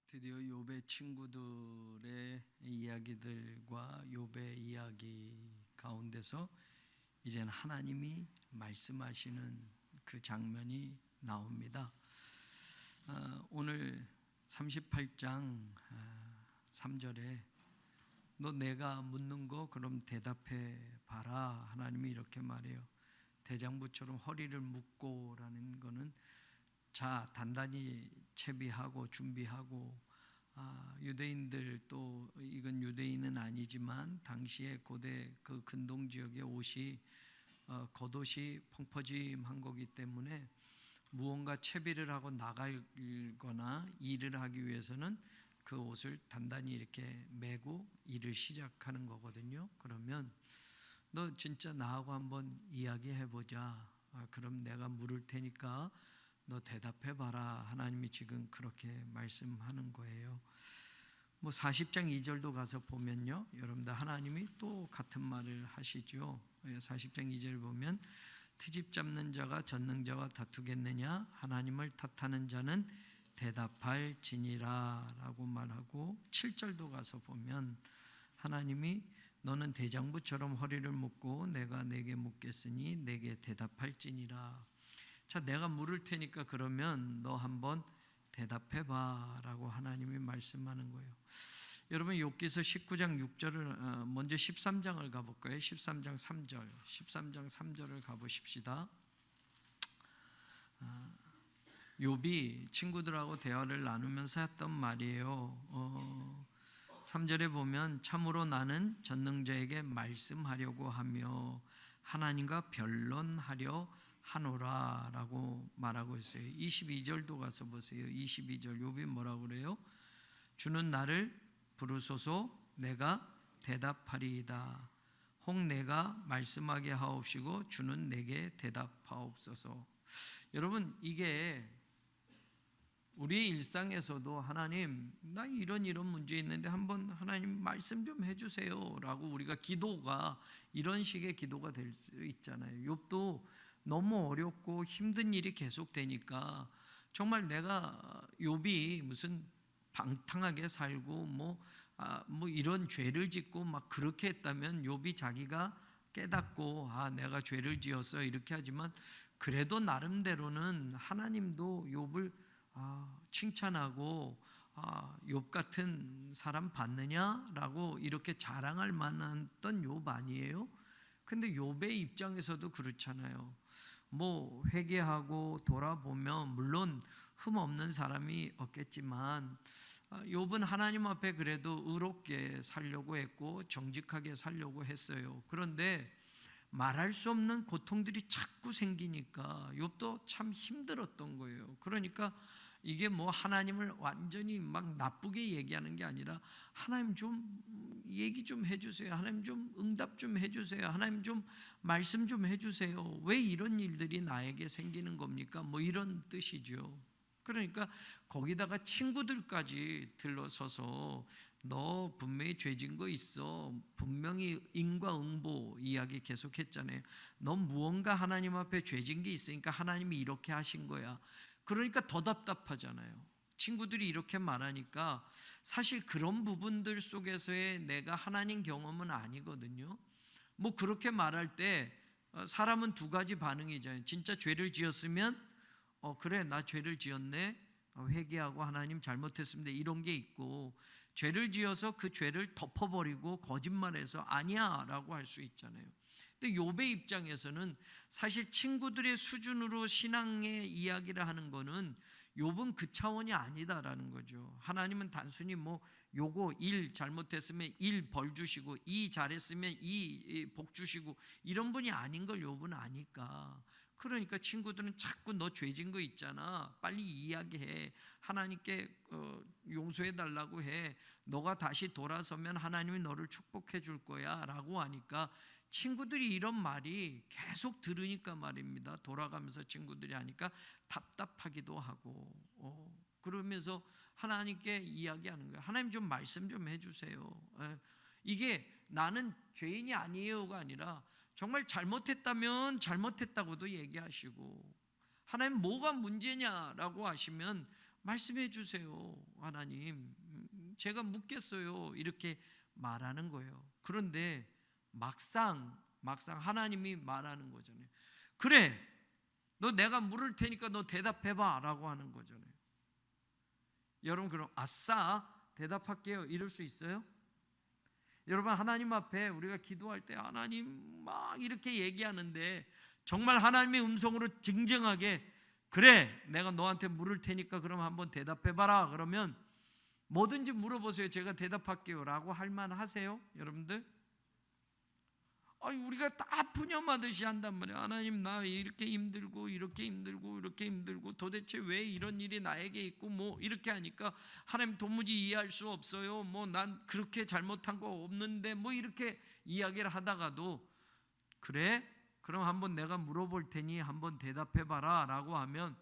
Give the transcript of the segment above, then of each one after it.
드디어 욥의 친구들의 이야기들과 욥의 이야기 가운데서 이제는 하나님이 말씀하시는 그 장면이 나옵니다. 오늘 38장 3절에 너 내가 묻는 거 그럼 대답해 봐라. 하나님이 이렇게 말해요. 대장부처럼 허리를 묶고라는 거는 자 단단히 채비하고 준비하고, 유대인들 또 이건 유대인은 아니지만 당시에 고대 그 근동 지역의 옷이 겉옷이 펑퍼짐한 거기 때문에 무언가 채비를 하고 나가거나 일을 하기 위해서는 그 옷을 단단히 이렇게 메고 일을 시작하는 거거든요. 그러면 너 진짜 나하고 한번 이야기해보자. 그럼 내가 물을 테니까 너 대답해봐라. 하나님이 지금 그렇게 말씀하는 거예요. 40장 2절도 가서 보면요, 여러분들 하나님이 또 같은 말을 하시죠. 40장 2절 보면 트집 잡는 자가 전능자와 다투겠느냐? 하나님을 탓하는 자는 대답할 지니라 라고 말하고, 7절도 가서 보면 하나님이 너는 대장부처럼 허리를 묶고 내가 내게 묻겠으니 내게 대답할지니라. 자, 내가 물을 테니까 그러면 너 한번 대답해봐 라고 하나님이 말씀하는 거예요. 여러분 욥기서 19장 6절을 먼저 13장을 가볼까요? 13장 3절 13장 3절을 가보십시다. 욥이 친구들하고 대화를 나누면서 했던 말이에요. 3절에 보면 참으로 나는 전능자에게 말씀하려고 하며 하나님과 변론하려 하노라 라고 말하고 있어요. 22절도 가서 보세요. 22절 욥이 뭐라고 그래요? 주는 나를 부르소서 내가 대답하리이다. 혹 내가 말씀하게 하옵시고 주는 내게 대답하옵소서. 여러분 이게 우리 일상에서도 하나님 나 이런 문제 있는데 한번 하나님 말씀 좀 해주세요 라고 우리가 기도가 이런 식의 기도가 될 수 있잖아요. 욥도 너무 어렵고 힘든 일이 계속되니까 정말 내가 욥이 무슨 방탕하게 살고 뭐 이런 죄를 짓고 막 그렇게 했다면 욥이 자기가 깨닫고 내가 죄를 지었어 이렇게 하지만 그래도 나름대로는 하나님도 욥을 칭찬하고 욥 같은 사람 봤느냐라고 이렇게 자랑할 만했던 욥 아니에요? 근데 욥의 입장에서도 그렇잖아요. 회개하고 돌아보면 물론 흠 없는 사람이 없겠지만 욥은 하나님 앞에 그래도 의롭게 살려고 했고 정직하게 살려고 했어요. 그런데 말할 수 없는 고통들이 자꾸 생기니까 욥도 참 힘들었던 거예요. 그러니까 이게 하나님을 완전히 막 나쁘게 얘기하는 게 아니라 하나님 좀 얘기 좀 해주세요. 하나님 좀 응답 좀 해주세요. 하나님 좀 말씀 좀 해주세요. 왜 이런 일들이 나에게 생기는 겁니까? 이런 뜻이죠. 그러니까 거기다가 친구들까지 들러서서 너 분명히 죄진 거 있어. 분명히 인과응보 이야기 계속했잖아요. 너 무언가 하나님 앞에 죄진 게 있으니까 하나님이 이렇게 하신 거야. 그러니까 더 답답하잖아요. 친구들이 이렇게 말하니까 사실 그런 부분들 속에서의 내가 하나님 경험은 아니거든요. 그렇게 말할 때 사람은 두 가지 반응이잖아요. 진짜 죄를 지었으면 그래 나 죄를 지었네, 회개하고 하나님 잘못했습니다 이런 게 있고, 죄를 지어서 그 죄를 덮어버리고 거짓말해서 아니야 라고 할 수 있잖아요. 근데 욥의 입장에서는 사실 친구들의 수준으로 신앙의 이야기를 하는 거는 욥은 그 차원이 아니다라는 거죠. 하나님은 단순히 요거 1 잘못했으면 1 벌 주시고 2 잘했으면 2 복 주시고 이런 분이 아닌 걸 욥은 아니까, 그러니까 친구들은 자꾸 너 죄진 거 있잖아 빨리 이야기해, 하나님께 용서해 달라고 해, 너가 다시 돌아서면 하나님이 너를 축복해 줄 거야 라고 하니까 친구들이 이런 말이 계속 들으니까 말입니다. 돌아가면서 친구들이 하니까 답답하기도 하고 그러면서 하나님께 이야기하는 거예요. 하나님 좀 말씀 좀 해주세요. 이게 나는 죄인이 아니에요가 아니라 정말 잘못했다면 잘못했다고도 얘기하시고, 하나님 뭐가 문제냐라고 하시면 말씀해 주세요. 하나님, 제가 묻겠어요. 이렇게 말하는 거예요. 그런데 막상 하나님이 말하는 거잖아요. 그래, 너 내가 물을 테니까 너 대답해봐 라고 하는 거잖아요. 여러분, 그럼 아싸 대답할게요 이럴 수 있어요? 여러분, 하나님 앞에 우리가 기도할 때 하나님 막 이렇게 얘기하는데 정말 하나님의 음성으로 증정하게 그래, 내가 너한테 물을 테니까 그럼 한번 대답해봐라 그러면 뭐든지 물어보세요, 제가 대답할게요 라고 할 만하세요? 여러분들? 우리가 다 푸념하듯이 한단 말이에요. 하나님, 나 이렇게 힘들고 이렇게 힘들고 이렇게 힘들고 도대체 왜 이런 일이 나에게 있고 뭐 이렇게 하니까 하나님 도무지 이해할 수 없어요. 뭐 난 그렇게 잘못한 거 없는데 뭐 이렇게 이야기를 하다가도 그래? 그럼 한번 내가 물어볼 테니 한번 대답해봐라 라고 하면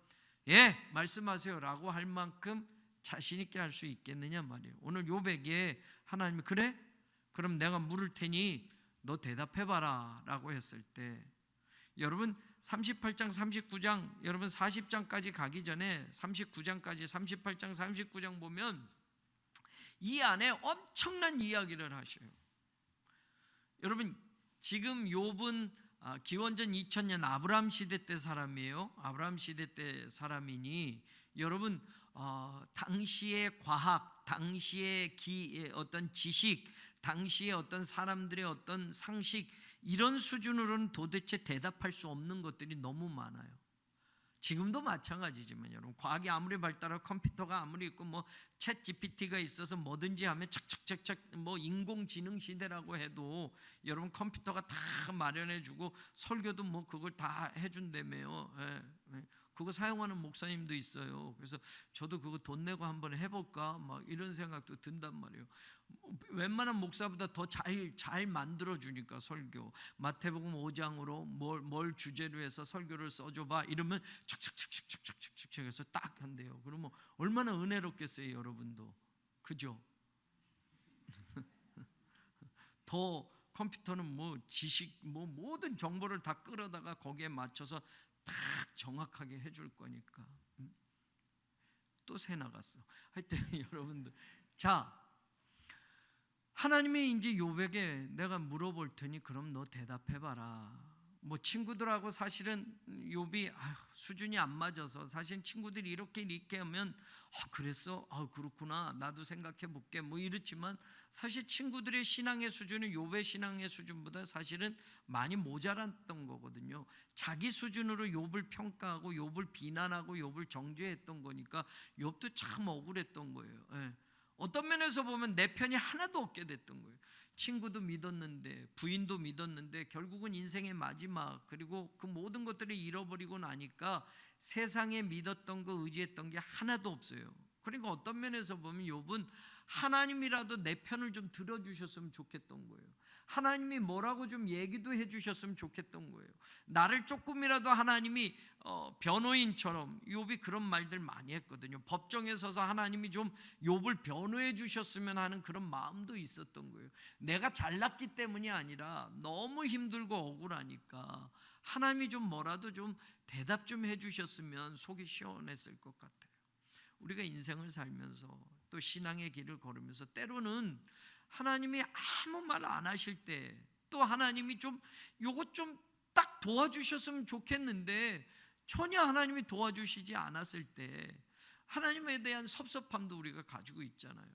예, 말씀하세요 라고 할 만큼 자신 있게 할 수 있겠느냐 말이에요. 오늘 욥에게 하나님이 그래? 그럼 내가 물을 테니 너 대답해봐라 라고 했을 때 여러분 38장 39장 여러분 40장까지 가기 전에 39장까지 38장 39장 보면 이 안에 엄청난 이야기를 하셔요. 여러분, 지금 욥은 기원전 2000년 아브라함 시대 때 사람이에요. 아브라함 시대 때 사람이니 여러분 당시의 과학, 당시의 어떤 지식, 당시의 어떤 사람들의 어떤 상식 이런 수준으로는 도대체 대답할 수 없는 것들이 너무 많아요. 지금도 마찬가지지만 여러분, 과학이 아무리 발달하고 컴퓨터가 아무리 있고 뭐 챗 GPT가 있어서 뭐든지 하면 착착착착 뭐 인공지능 시대라고 해도 여러분 컴퓨터가 다 마련해주고 설교도 뭐 그걸 다 해준다며요. 그거 사용하는 목사님도 있어요. 그래서 저도 그거 돈 내고 한번 해볼까 막 이런 생각도 든단 말이에요. 웬만한 목사보다 더 잘 만들어주니까 설교. 마태복음 5장으로 뭘 주제로 해서 설교를 써줘봐 이러면 착착착착착착착 해서 딱 한대요. 그러면 얼마나 은혜롭겠어요 여러분도. 그죠? 더 컴퓨터는 뭐 지식 뭐 모든 정보를 다 끌어다가 거기에 맞춰서 딱 정확하게 해줄 거니까. 또 새 나갔어. 하여튼 여러분들, 자, 하나님이 이제 욥에게 내가 물어볼 테니 그럼 너 대답해봐라. 뭐 친구들하고 사실은 욥이 수준이 안 맞아서 사실 친구들이 이렇게 하면 그랬어? 그렇구나, 나도 생각해 볼게 뭐 이렇지만 사실 친구들의 신앙의 수준은 욥의 신앙의 수준보다 사실은 많이 모자랐던 거거든요. 자기 수준으로 욥을 평가하고 욥을 비난하고 욥을 정죄했던 거니까 욥도 참 억울했던 거예요. 어떤 면에서 보면 내 편이 하나도 없게 됐던 거예요. 친구도 믿었는데 부인도 믿었는데 결국은 인생의 마지막 그리고 그 모든 것들을 잃어버리고 나니까 세상에 믿었던 거 의지했던 게 하나도 없어요. 그러니까 어떤 면에서 보면 욥은 하나님이라도 내 편을 좀 들어주셨으면 좋겠던 거예요. 하나님이 뭐라고 좀 얘기도 해주셨으면 좋겠던 거예요. 나를 조금이라도 하나님이 변호인처럼, 욥이 그런 말들 많이 했거든요. 법정에 서서 하나님이 좀 욥을 변호해 주셨으면 하는 그런 마음도 있었던 거예요. 내가 잘났기 때문이 아니라 너무 힘들고 억울하니까 하나님이 좀 뭐라도 좀 대답 좀 해주셨으면 속이 시원했을 것 같아요. 우리가 인생을 살면서 또 신앙의 길을 걸으면서 때로는 하나님이 아무 말 안 하실 때, 또 하나님이 좀 요것 좀 딱 도와주셨으면 좋겠는데 전혀 하나님이 도와주시지 않았을 때 하나님에 대한 섭섭함도 우리가 가지고 있잖아요.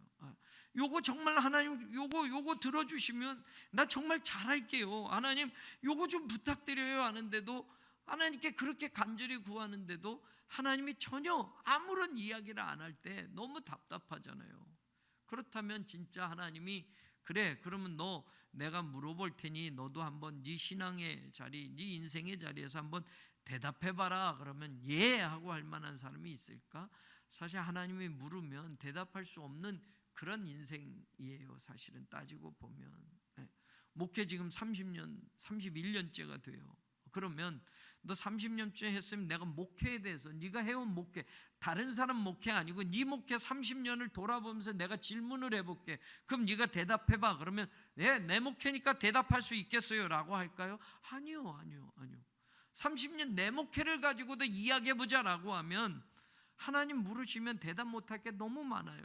요거 정말 하나님 요거 들어주시면 나 정말 잘할게요. 하나님 요거 좀 부탁드려요 하는데도, 하나님께 그렇게 간절히 구하는데도 하나님이 전혀 아무런 이야기를 안 할 때 너무 답답하잖아요. 그렇다면 진짜 하나님이 그래, 그러면 너 내가 물어볼 테니 너도 한번 네 신앙의 자리, 네 인생의 자리에서 한번 대답해봐라 그러면 예 하고 할 만한 사람이 있을까? 사실 하나님이 물으면 대답할 수 없는 그런 인생이에요. 사실은 따지고 보면. 목회 지금 30년, 31년째가 돼요. 그러면 너 30년째 했으면 내가 목회에 대해서 네가 해온 목회, 다른 사람 목회 아니고 네 목회 30년을 돌아보면서 내가 질문을 해볼게. 그럼 네가 대답해봐. 그러면 내 목회니까 대답할 수 있겠어요? 라고 할까요? 아니요. 30년 내 목회를 가지고도 이야기해보자 라고 하면 하나님 물으시면 대답 못할 게 너무 많아요.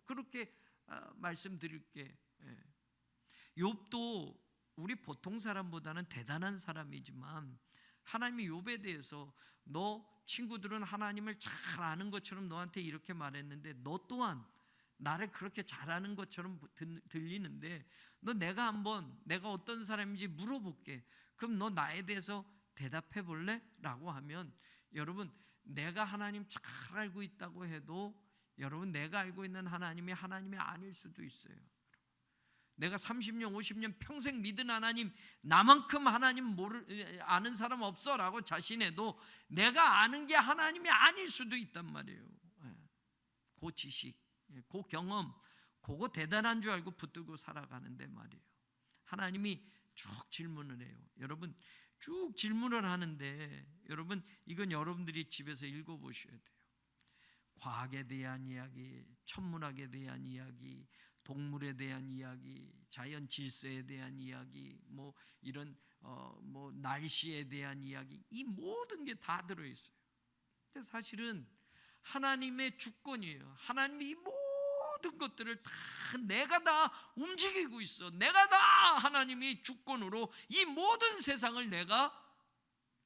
그렇게 말씀드릴게. 욥도 우리 보통 사람보다는 대단한 사람이지만 하나님이 욥에 대해서 너 친구들은 하나님을 잘 아는 것처럼 너한테 이렇게 말했는데 너 또한 나를 그렇게 잘 아는 것처럼 들리는데 너 내가 어떤 사람인지 물어볼게. 그럼 너 나에 대해서 대답해 볼래? 라고 하면 여러분, 내가 하나님 잘 알고 있다고 해도 여러분, 내가 알고 있는 하나님이 아닐 수도 있어요. 내가 30년 50년 평생 믿은 하나님, 나만큼 하나님 아는 사람 없어 라고 자신해도 내가 아는 게 하나님이 아닐 수도 있단 말이에요. 그 지식, 그 경험, 그거 대단한 줄 알고 붙들고 살아가는데 말이에요. 하나님이 쭉 질문을 해요. 여러분, 쭉 질문을 하는데 여러분, 이건 여러분들이 집에서 읽어보셔야 돼요. 과학에 대한 이야기, 천문학에 대한 이야기, 동물에 대한 이야기, 자연 질서에 대한 이야기, 뭐 이런 뭐 날씨에 대한 이야기, 이 모든 게 다 들어 있어요. 근데 사실은 하나님의 주권이에요. 하나님이 이 모든 것들을 다 내가 다 움직이고 있어. 내가 다 하나님이 주권으로 이 모든 세상을 내가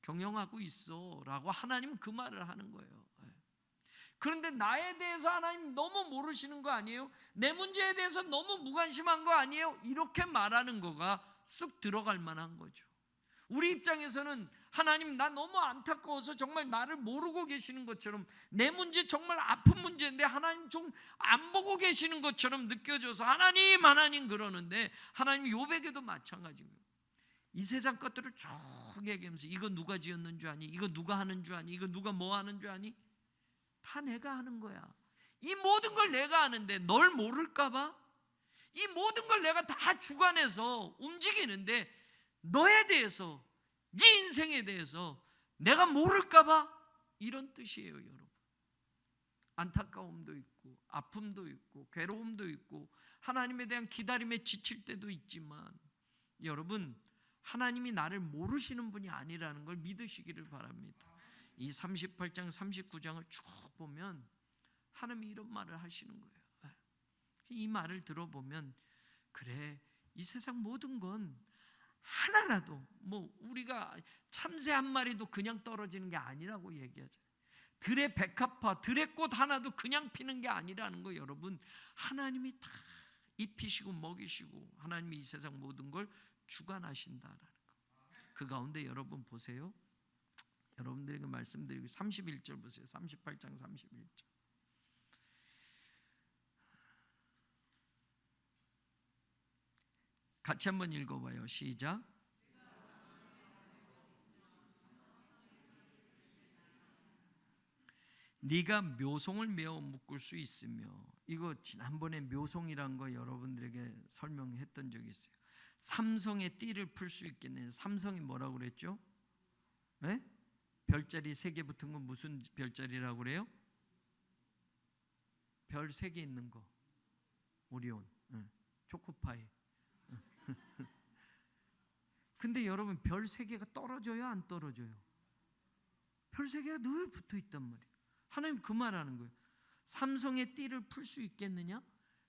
경영하고 있어라고 하나님은 그 말을 하는 거예요. 그런데 나에 대해서 하나님 너무 모르시는 거 아니에요? 내 문제에 대해서 너무 무관심한 거 아니에요? 이렇게 말하는 거가 쑥 들어갈 만한 거죠. 우리 입장에서는 하나님, 나 너무 안타까워서 정말 나를 모르고 계시는 것처럼, 내 문제 정말 아픈 문제인데 하나님 좀 안 보고 계시는 것처럼 느껴져서 하나님 그러는데, 하나님 욥에게도 마찬가지인 거예요. 이 세상 것들을 쭉 얘기하면서 이거 누가 지었는 줄 아니? 이거 누가 하는 줄 아니? 이거 누가 뭐 하는 줄 아니? 다 내가 하는 거야. 이 모든 걸 내가 아는데 널 모를까 봐? 이 모든 걸 내가 다 주관해서 움직이는데 너에 대해서, 네 인생에 대해서 내가 모를까 봐? 이런 뜻이에요, 여러분. 안타까움도 있고 아픔도 있고 괴로움도 있고 하나님에 대한 기다림에 지칠 때도 있지만 여러분, 하나님이 나를 모르시는 분이 아니라는 걸 믿으시기를 바랍니다. 이 38장 39장을 쭉 보면 하나님이 이런 말을 하시는 거예요. 이 말을 들어보면 그래, 이 세상 모든 건 하나라도, 뭐 우리가 참새 한 마리도 그냥 떨어지는 게 아니라고 얘기하죠. 들의 백합화, 들의 꽃 하나도 그냥 피는 게 아니라는 거. 여러분, 하나님이 다 입히시고 먹이시고 하나님이 이 세상 모든 걸 주관하신다라는 거. 그 가운데 여러분 보세요. 여러분들에게 말씀드리고 31절 보세요. 38장 31절. 같이 한번 읽어봐요. 시작. 네가 묘송을 메어 묶을 수 있으며, 이거 지난번에 묘송이란 거 여러분들에게 설명했던 적이 있어요. 삼성의 띠를 풀 수 있겠네. 삼성이 뭐라고 그랬죠? 네? 별자리 3개 붙은 건 무슨 별자리라고 그래요? 별 3개 있는 거, 오리온, 초코파이. 근데 여러분, 별 3개가 떨어져요, 안 떨어져요? 별 3개가 늘 붙어 있단 말이에요. 하나님 그 말하는 거예요. 삼성의 띠를 풀 수 있겠느냐?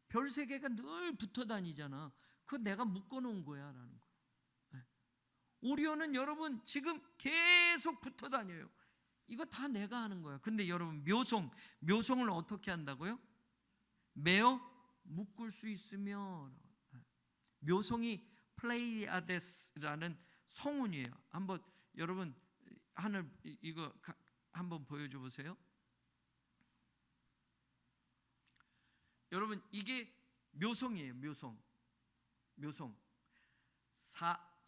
별 3개가 늘 붙어 다니잖아. 그거 내가 묶어 놓은 거야 라는 거예요. 오리온은 여러분 지금 계속 붙어 다녀요. 이거 다 내가 하는 거야. 근데 여러분, 묘송을 어떻게 한다고요? 메어 묶을 수 있으며. 묘송이 플레이아데스라는 성운이에요. 한번 여러분 하늘 이거 한번 보여줘 보세요. 여러분, 이게 묘송이에요. 묘송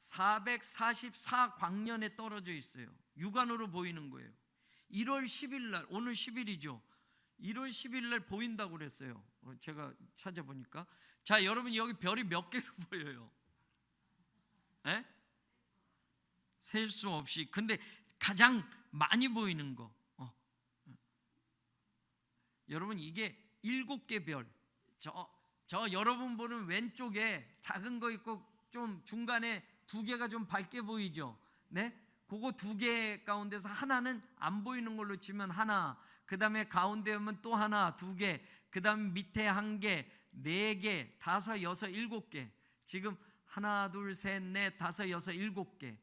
444광년에 떨어져 있어요. 육안으로 보이는 거예요. 1월 10일 날, 오늘 10일이죠. 1월 10일 날 보인다고 그랬어요. 제가 찾아보니까. 자, 여러분, 여기 별이 몇 개가 보여요? 에? 셀 수 없이. 근데 가장 많이 보이는 거, 여러분, 이게 7개 별. 저 여러분 보는 왼쪽에 작은 거 있고 좀 중간에 2개가 좀 밝게 보이죠? 네? 그거 두 개 가운데서 하나는 안 보이는 걸로 치면 하나, 그 다음에 가운데 오면 또 하나, 두 개, 그 다음 밑에 한 개, 네 개, 다섯, 여섯, 일곱 개. 지금 하나, 둘, 셋, 넷, 다섯, 여섯, 일곱 개.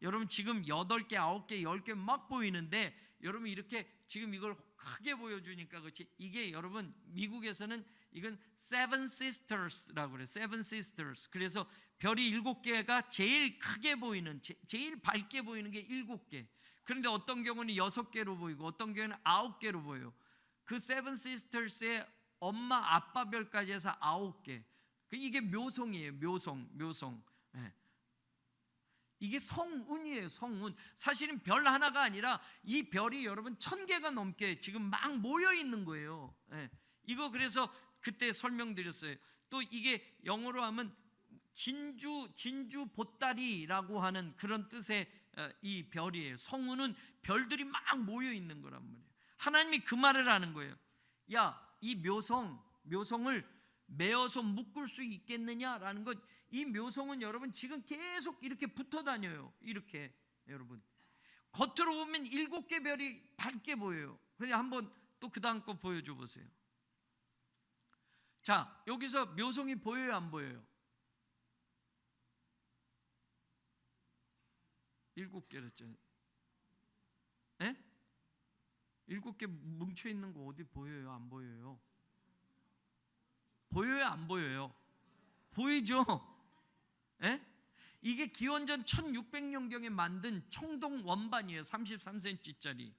여러분 지금 8개, 9개, 10개 막 보이는데 여러분 이렇게 지금 이걸 크게 보여주니까 그렇지, 이게 여러분 미국에서는 이건 Seven Sisters라고 그래요. Seven Sisters. 그래서 별이 7개가 제일 크게 보이는, 제일 밝게 보이는 게 7개. 그런데 어떤 경우는 6개로 보이고 어떤 경우는 9개로 보여요. 그 Seven Sisters의 엄마 아빠 별까지 해서 9개. 이게 묘성이에요. 묘성. 네. 이게 성운이에요. 성운. 사실은 별 하나가 아니라 이 별이 여러분 1000개가 넘게 지금 막 모여 있는 거예요. 네. 이거 그래서 그때 설명드렸어요. 또 이게 영어로 하면 진주 보따리라고 하는 그런 뜻의 이 별이에요. 성운은 별들이 막 모여 있는 거란 말이에요. 하나님이 그 말을 하는 거예요. 야, 이 묘성을 메어서 묶을 수 있겠느냐라는 것. 이 묘성은 여러분 지금 계속 이렇게 붙어 다녀요. 이렇게 여러분 겉으로 보면 7개 별이 밝게 보여요. 그냥 한번 또 그 다음 거 보여줘 보세요. 자, 여기서 묘성이 보여요, 안 보여요? 7개랬죠. 예? 7개 뭉쳐 있는 거 어디 보여요, 안 보여요? 보여요, 안 보여요? 보이죠? 예? 이게 기원전 1600년경에 만든 청동 원반이에요. 33cm짜리.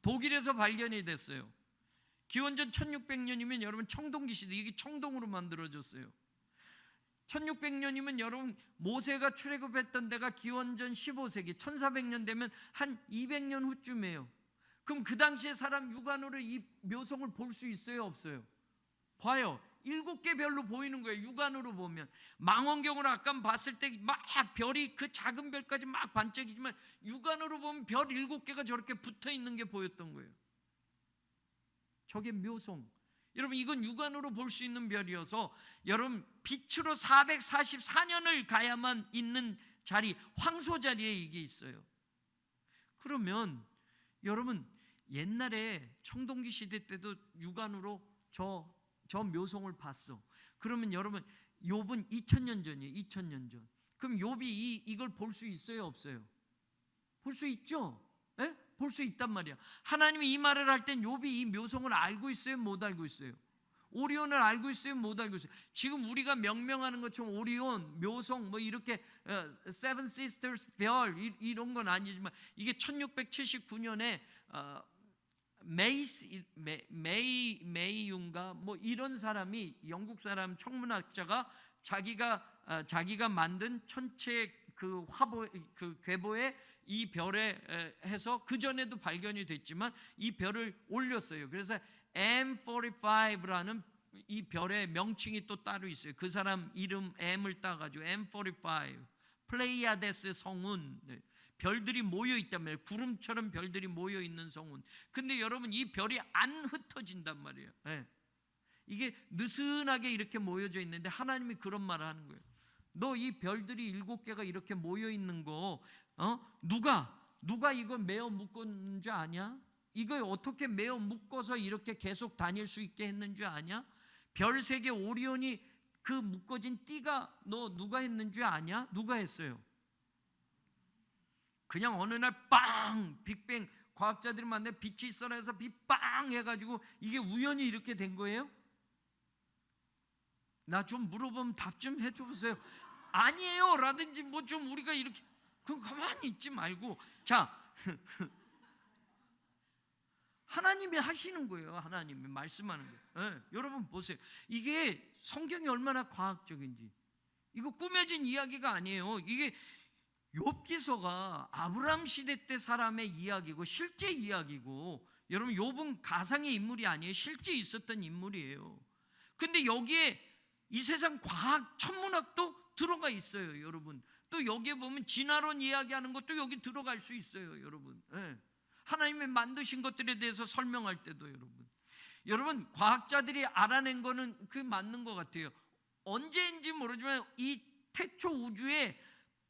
독일에서 발견이 됐어요. 기원전 1600년이면 여러분 청동기 시대, 이게 청동으로 만들어졌어요. 1600년이면 여러분 모세가 출애굽했던 데가 기원전 15세기 1400년 되면 한 200년 후쯤이에요. 그럼 그 당시에 사람 육안으로 이 묘성을 볼 수 있어요, 없어요? 봐요. 7개 별로 보이는 거예요. 육안으로 보면. 망원경으로 아까 봤을 때 막 별이 그 작은 별까지 막 반짝이지만 육안으로 보면 별 7개가 저렇게 붙어 있는 게 보였던 거예요. 저게 묘성. 여러분 이건 육안으로 볼 수 있는 별이어서 여러분 빛으로 444년을 가야만 있는 자리, 황소 자리에 이게 있어요. 그러면 여러분 옛날에 청동기 시대 때도 육안으로 저 묘성을 봤어. 그러면 여러분 욥은 2000년 전이에요. 2000년 전. 그럼 욥이 이걸 볼 수 있어요, 없어요? 볼 수 있죠? 예? 볼 수 있단 말이야. 하나님이 이 말을 할 땐 욥이 이 묘성을 알고 있어요, 못 알고 있어요? 오리온을 알고 있어요, 못 알고 있어요? 지금 우리가 명명하는 것처럼 오리온, 묘성 뭐 이렇게 Seven Sisters 별 이런 건 아니지만 이게 1679년에 메이윤가 뭐 이런 사람이, 영국 사람 천문학자가 자기가 만든 천체 그 화보, 그 궤보에 이 별에 해서 그 전에도 발견이 됐지만 이 별을 올렸어요. 그래서 M45라는 이 별의 명칭이 또 따로 있어요. 그 사람 이름 M을 따가지고 M45, 플레이아데스 성운. 별들이 모여 있단 말이에요. 구름처럼 별들이 모여 있는 성운. 근데 여러분 이 별이 안 흩어진단 말이에요. 네. 이게 느슨하게 이렇게 모여져 있는데 하나님이 그런 말을 하는 거예요. 너 이 별들이 7개가 이렇게 모여 있는 거 누가 이거 메어 묶은 줄 아냐? 이거 어떻게 메어 묶어서 이렇게 계속 다닐 수 있게 했는 줄 아냐? 별 3개 오리온이 그 묶어진 띠가 너 누가 했는 줄 아냐? 누가 했어요? 그냥 어느 날 빵, 빅뱅, 과학자들이 만든 빛이 있어라 해서 빛 빵 해가지고 이게 우연히 이렇게 된 거예요? 나 좀 물어보면 답 좀 해줘 보세요. 아니에요 라든지 뭐 좀 우리가 이렇게 그럼 가만히 있지 말고. 자, 하나님이 하시는 거예요. 하나님이 말씀하는 거예요. 네, 여러분 보세요. 이게 성경이 얼마나 과학적인지. 이거 꾸며진 이야기가 아니에요. 이게 욥기서가 아브라함 시대 때 사람의 이야기고 실제 이야기고, 여러분 욥은 가상의 인물이 아니에요. 실제 있었던 인물이에요. 근데 여기에 이 세상 과학, 천문학도 들어가 있어요, 여러분. 또 여기에 보면 진화론 이야기하는 것도 여기 들어갈 수 있어요, 여러분. 네. 하나님이 만드신 것들에 대해서 설명할 때도 여러분 과학자들이 알아낸 거는 그 맞는 것 같아요. 언제인지 모르지만 이 태초 우주에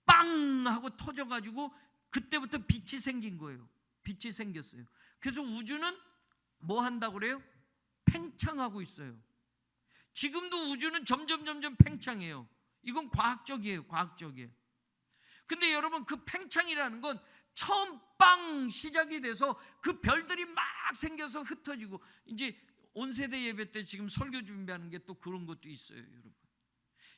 빵 하고 터져가지고 그때부터 빛이 생긴 거예요. 빛이 생겼어요. 그래서 우주는 뭐 한다고 그래요? 팽창하고 있어요. 지금도 우주는 점점 팽창해요. 이건 과학적이에요. 과학적이에요. 근데 여러분, 그 팽창이라는 건 처음 빵 시작이 돼서 그 별들이 막 생겨서 흩어지고, 이제 온세대 예배 때 지금 설교 준비하는 게 또 그런 것도 있어요.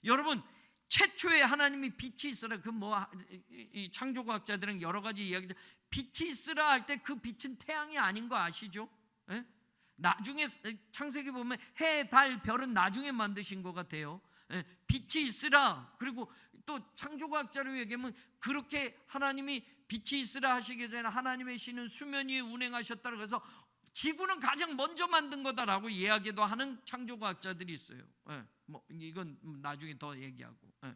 여러분 최초에 하나님이 빛이 있으라, 그 뭐 이 창조과학자들은 여러 가지 이야기죠. 빛이 있으라 할 때 그 빛은 태양이 아닌 거 아시죠? 예? 나중에 창세기 보면 해, 달, 별은 나중에 만드신 것 같아요. 예? 빛이 있으라. 그리고 또 창조과학자로 얘기하면 그렇게 하나님이 빛이 있으라 하시기 전에 하나님의 신은 수면 위에 운행하셨다 그래서 지구는 가장 먼저 만든 거다라고 이야기도 하는 창조과학자들이 있어요. 예, 뭐 이건 나중에 더 얘기하고. 예.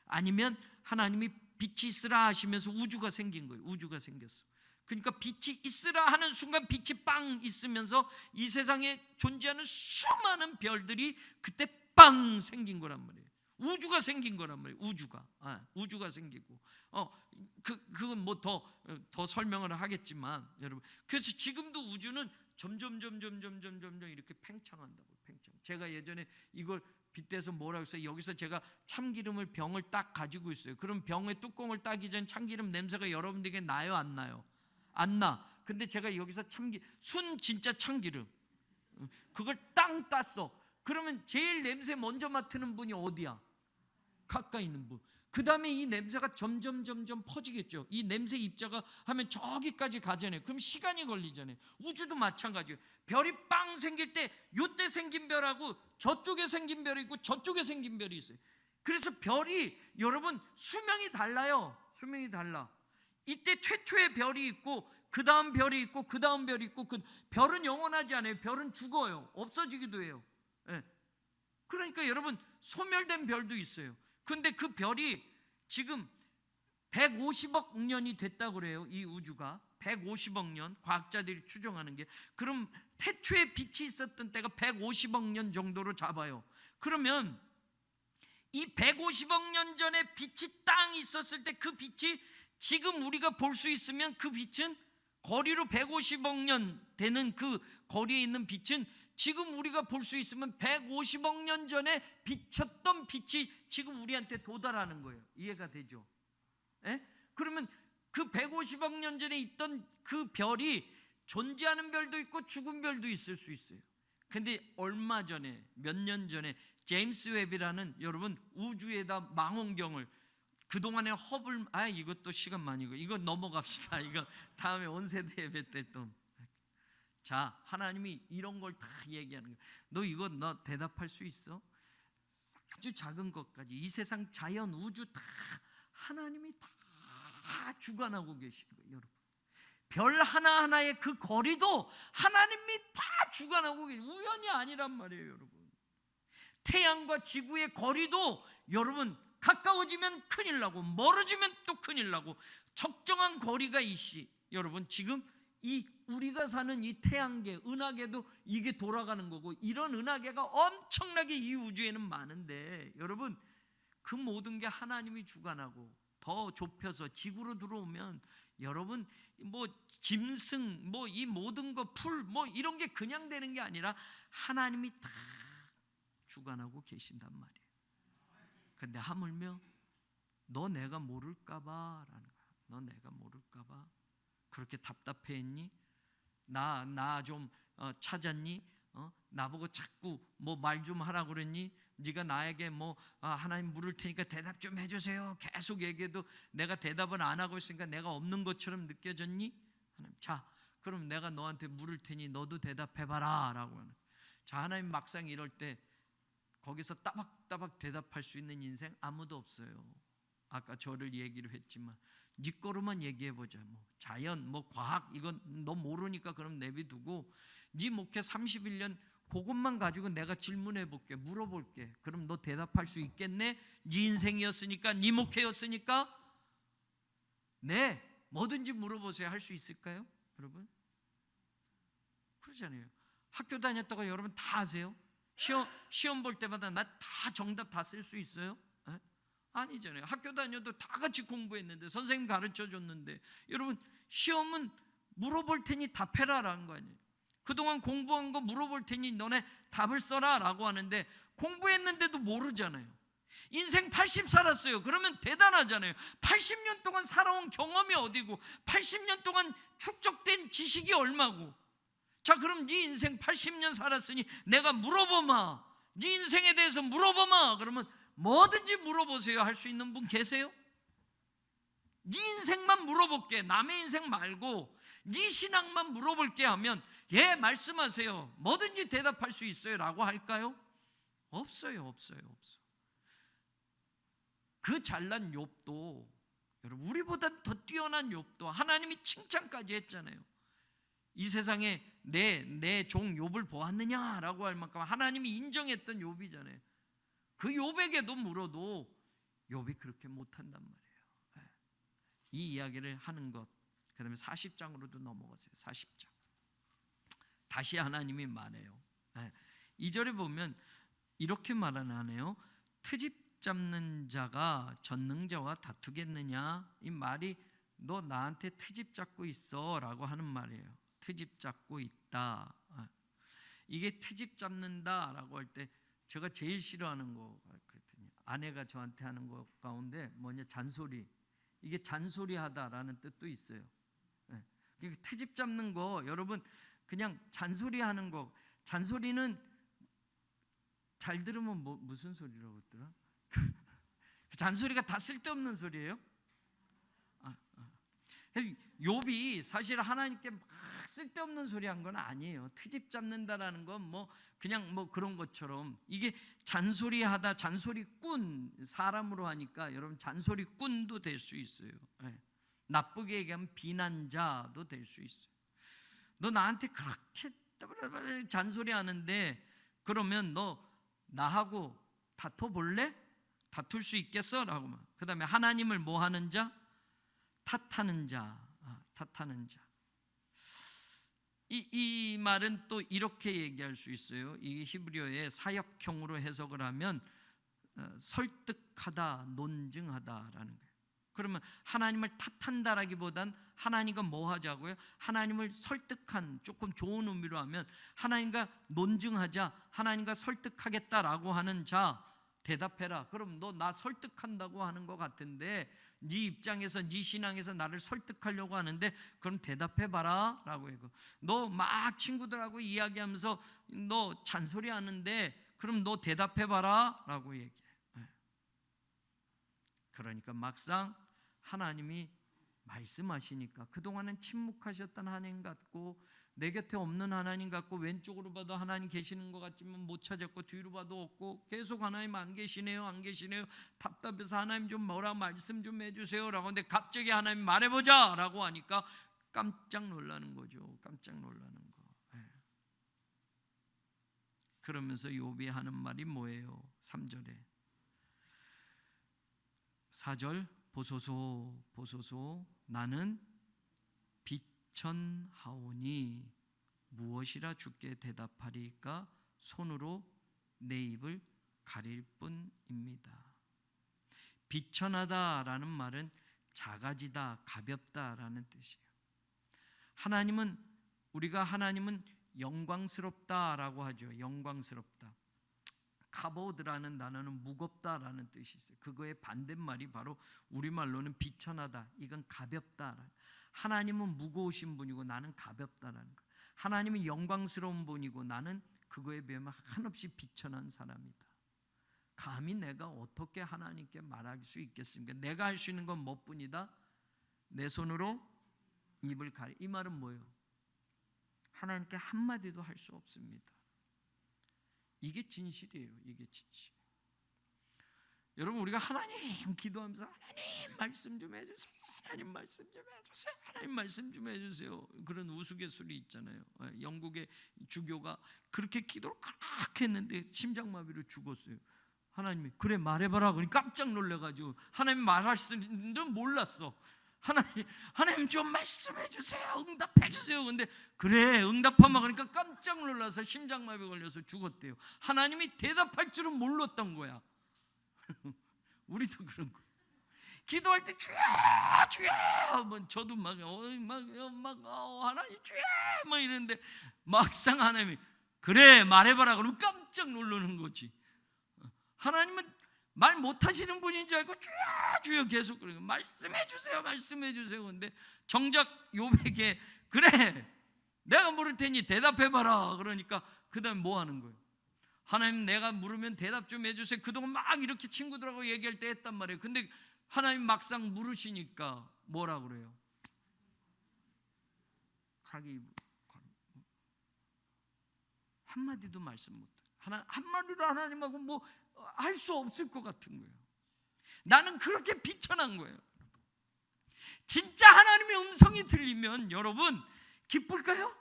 아니면 하나님이 빛이 있으라 하시면서 우주가 생긴 거예요. 우주가 생겼어. 그러니까 빛이 있으라 하는 순간 빛이 빵 있으면서 이 세상에 존재하는 수많은 별들이 그때 빵 생긴 거란 말이에요. 우주가 생긴 거란 말이에요. 우주가 생기고, 그건 뭐 더 설명을 하겠지만, 여러분, 그래서 지금도 우주는 점점 이렇게 팽창한다고. 팽창. 제가 예전에 이걸 빗대서 뭐라고 했어요? 여기서 제가 참기름을 병을 딱 가지고 있어요. 그럼 병의 뚜껑을 따기 전 참기름 냄새가 여러분들에게 나요, 안 나요? 안 나. 근데 제가 여기서 순 진짜 참기름, 그걸 땅 땄어. 그러면 제일 냄새 먼저 맡는 분이 어디야? 가까이 있는 분. 그 다음에 이 냄새가 점점 퍼지겠죠. 이 냄새 입자가 하면 저기까지 가잖아요. 그럼 시간이 걸리잖아요. 우주도 마찬가지예요. 별이 빵 생길 때 요때 생긴 별하고 저쪽에 생긴 별이 있고 저쪽에 생긴 별이 있어요. 그래서 별이, 여러분, 수명이 달라요. 수명이 달라. 이때 최초의 별이 있고 그 다음 별이 있고 그 다음 별이 있고, 그 별은 영원하지 않아요. 별은 죽어요. 없어지기도 해요. 예. 그러니까 여러분, 소멸된 별도 있어요. 근데 그 별이 지금 150억 년이 됐다고 그래요. 이 우주가 150억 년, 과학자들이 추정하는 게. 그럼 태초에 빛이 있었던 때가 150억 년 정도로 잡아요. 그러면 이 150억 년 전에 빛이 땅 있었을 때 그 빛이 지금 우리가 볼 수 있으면, 그 빛은 거리로 150억 년 되는 그 거리에 있는 빛은 지금 우리가 볼 수 있으면 150억 년 전에 비쳤던 빛이 지금 우리한테 도달하는 거예요. 이해가 되죠? 예? 그러면 그 150억 년 전에 있던 그 별이 존재하는 별도 있고 죽은 별도 있을 수 있어요. 근데 얼마 전에, 몇 년 전에 제임스 웹이라는, 여러분, 우주에다 망원경을, 그동안에 허블, 이것도 시간 많이, 이거 넘어갑시다. 이거 다음에 온세대 예배 때 또. 자, 하나님이 이런 걸 다 얘기하는 거야. 너 대답할 수 있어? 아주 작은 것까지, 이 세상 자연, 우주 다 하나님이 다 주관하고 계신 거예요, 여러분. 별 하나하나의 그 거리도 하나님이 다 주관하고 계세요. 우연이 아니란 말이에요, 여러분. 태양과 지구의 거리도, 여러분, 가까워지면 큰일 나고 멀어지면 또 큰일 나고, 적정한 거리가 여러분, 지금 이 우리가 사는 이 태양계, 은하계도 이게 돌아가는 거고, 이런 은하계가 엄청나게 이 우주에는 많은데, 여러분, 그 모든 게 하나님이 주관하고, 더 좁혀서 지구로 들어오면, 여러분, 뭐 짐승, 뭐 이 모든 거, 풀, 뭐 이런 게 그냥 되는 게 아니라 하나님이 다 주관하고 계신단 말이에요. 근데 하물며 너 내가 모를까봐 라는 거야. 너 내가 모를까봐 그렇게 답답해했니? 나 좀 찾았니? 나보고 자꾸 뭐 말 좀 하라고 그랬니? 네가 나에게 뭐 하나님 물을 테니까 대답 좀 해주세요 계속 얘기해도 내가 대답을 안 하고 있으니까 내가 없는 것처럼 느껴졌니? 하나님, 자, 그럼 내가 너한테 물을 테니 너도 대답해봐라 라고 하는. 자, 하나님 막상 이럴 때 거기서 따박따박 대답할 수 있는 인생 아무도 없어요. 아까 저를 얘기를 했지만 네 거로만 얘기해보자. 뭐 자연, 뭐 과학, 이건 너 모르니까 그럼 내비두고, 네 목회 31년 그것만 가지고 내가 질문해볼게, 물어볼게. 그럼 너 대답할 수 있겠네? 네 인생이었으니까, 네 목회였으니까. 네, 뭐든지 물어보세요. 할 수 있을까요, 여러분? 그러잖아요. 학교 다녔다가 여러분 다 아세요? 시험 볼 때마다 나 다 정답 다 쓸 수 있어요? 에? 아니잖아요. 학교 다녀도 다 같이 공부했는데, 선생님 가르쳐 줬는데. 여러분, 시험은 물어볼 테니 답해라라는 거 아니에요. 그동안 공부한 거 물어볼 테니 너네 답을 써라 라고 하는데, 공부했는데도 모르잖아요. 인생 80 살았어요. 그러면 대단하잖아요. 80년 동안 살아온 경험이 어디고, 80년 동안 축적된 지식이 얼마고. 자, 그럼 네 인생 80년 살았으니 내가 물어보마, 네 인생에 대해서 물어보마. 그러면 뭐든지 물어보세요 할 수 있는 분 계세요? 네 인생만 물어볼게, 남의 인생 말고 네 신앙만 물어볼게 하면 예, 말씀하세요, 뭐든지 대답할 수 있어요 라고 할까요? 없어요. 그 잘난 욥도, 여러분, 우리보다 더 뛰어난 욥도 하나님이 칭찬까지 했잖아요. 이 세상에 내 종 욥을 보았느냐라고 할 만큼 하나님이 인정했던 욥이잖아요. 그 욥에게도 물어도 욥이 그렇게 못한단 말이에요. 이 이야기를 하는 것. 그 다음에 40장으로도 넘어가세요. 40장. 다시 하나님이 말해요. 2절에 보면 이렇게 말하네요. 트집 잡는 자가 전능자와 다투겠느냐? 이 말이 너 나한테 트집 잡고 있어 라고 하는 말이에요. 트집 잡고 있다. 이게 트집 잡는다 라고 할 때 제가 제일 싫어하는 거 그랬더니 아내가 저한테 하는 것 가운데 뭐냐, 잔소리. 이게 잔소리하다라는 뜻도 있어요. 그러니까 트집 잡는 거, 여러분, 그냥 잔소리하는 거. 잔소리는 잘 들으면 무슨 소리라고 했더라? 잔소리가 다 쓸데없는 소리예요. 욥이 사실 하나님께 막 쓸데없는 소리 한 건 아니에요. 트집 잡는다라는 건 뭐 그냥 뭐 그런 것처럼, 이게 잔소리하다, 잔소리꾼, 사람으로 하니까 여러분 잔소리꾼도 될 수 있어요. 나쁘게 얘기하면 비난자도 될 수 있어요. 너 나한테 그렇게 잔소리하는데 그러면 너 나하고 다퉈볼래? 다툴 수 있겠어? 라고. 그 다음에 하나님을 뭐 하는 자? 탓하는 자. 탓하는 자. 이 말은 또 이렇게 얘기할 수 있어요. 이 히브리어의 사역형으로 해석을 하면 설득하다, 논증하다라는 거예요. 그러면 하나님을 탓한다라기보단 하나님과 뭐 하자고요? 하나님을 설득한, 조금 좋은 의미로 하면 하나님과 논증하자, 하나님과 설득하겠다라고 하는 자, 대답해라. 그럼 너 나 설득한다고 하는 것 같은데, 네 입장에서, 네 신앙에서 나를 설득하려고 하는데 그럼 대답해봐라 라고 해요. 너 막 친구들하고 이야기하면서 너 잔소리하는데 그럼 너 대답해봐라 라고 얘기해요. 그러니까 막상 하나님이 말씀하시니까, 그동안은 침묵하셨던 하나님 같고 내 곁에 없는 하나님 같고 왼쪽으로 봐도 하나님 계시는 것 같지만 못 찾았고 뒤로 봐도 없고 계속 하나님 안 계시네요, 안 계시네요. 답답해서 하나님 좀 뭐라 말씀 좀 해주세요 라고 하는데 갑자기 하나님 말해보자 라고 하니까 깜짝 놀라는 거죠. 깜짝 놀라는 거. 그러면서 욥이 하는 말이 뭐예요? 3절에 4절 보소서 나는 비천하오니 무엇이라 주께 대답하리까? 손으로 내 입을 가릴 뿐입니다. 비천하다라는 말은 작아지다, 가볍다라는 뜻이에요. 우리가 하나님은 영광스럽다라고 하죠. 영광스럽다. 카보드라는 단어는 무겁다라는 뜻이 있어요. 그거의 반대말이 바로 우리말로는 비천하다. 이건 가볍다. 하나님은 무거우신 분이고 나는 가볍다라는 거. 하나님은 영광스러운 분이고 나는 그거에 비하면 한없이 비천한 사람이다. 감히 내가 어떻게 하나님께 말할 수 있겠습니까? 내가 할 수 있는 건 뭐뿐이다? 내 손으로 입을 가리. 이 말은 뭐예요? 하나님께 한마디도 할 수 없습니다. 이게 진실이에요. 이게 진실. 여러분, 우리가 하나님 기도하면서 하나님 말씀 좀 해주세요, 하나님 말씀 좀 해주세요, 하나님 말씀 좀 해주세요, 그런 우스갯소리 있잖아요. 영국의 주교가 그렇게 기도를 그렇게 했는데 심장마비로 죽었어요. 하나님이 그래 말해봐라 그러니 깜짝 놀라가지고 하나님 말하시는 줄 몰랐어. 하나님 좀 말씀해 주세요, 응답해 주세요. 근데 그래 응답하마 그러니까 깜짝 놀라서 심장마비 걸려서 죽었대요. 하나님이 대답할 줄은 몰랐던 거야. 우리도 그런 거. 기도할 때 주여 주여 하면 저도 막 하나님 주여 막 이러는데 막상 하나님이 그래 말해봐라 그러면 깜짝 놀라는 거지. 하나님은 말 못하시는 분인 줄 알고 주여 주여 계속 그러고 말씀해 주세요 말씀해 주세요. 근데 정작 욥에게 그래 내가 물을 테니 대답해봐라 그러니까 그 다음에 뭐 하는 거예요? 하나님 내가 물으면 대답 좀 해주세요. 그동안 막 이렇게 친구들하고 얘기할 때 했단 말이에요. 근데 하나님 막상 물으시니까 뭐라 그래요? 자기 한마디도 말씀 못해. 한마디도 하나님하고 뭐 할 수 없을 것 같은 거예요. 나는 그렇게 비천한 거예요. 진짜 하나님의 음성이 들리면 여러분 기쁠까요?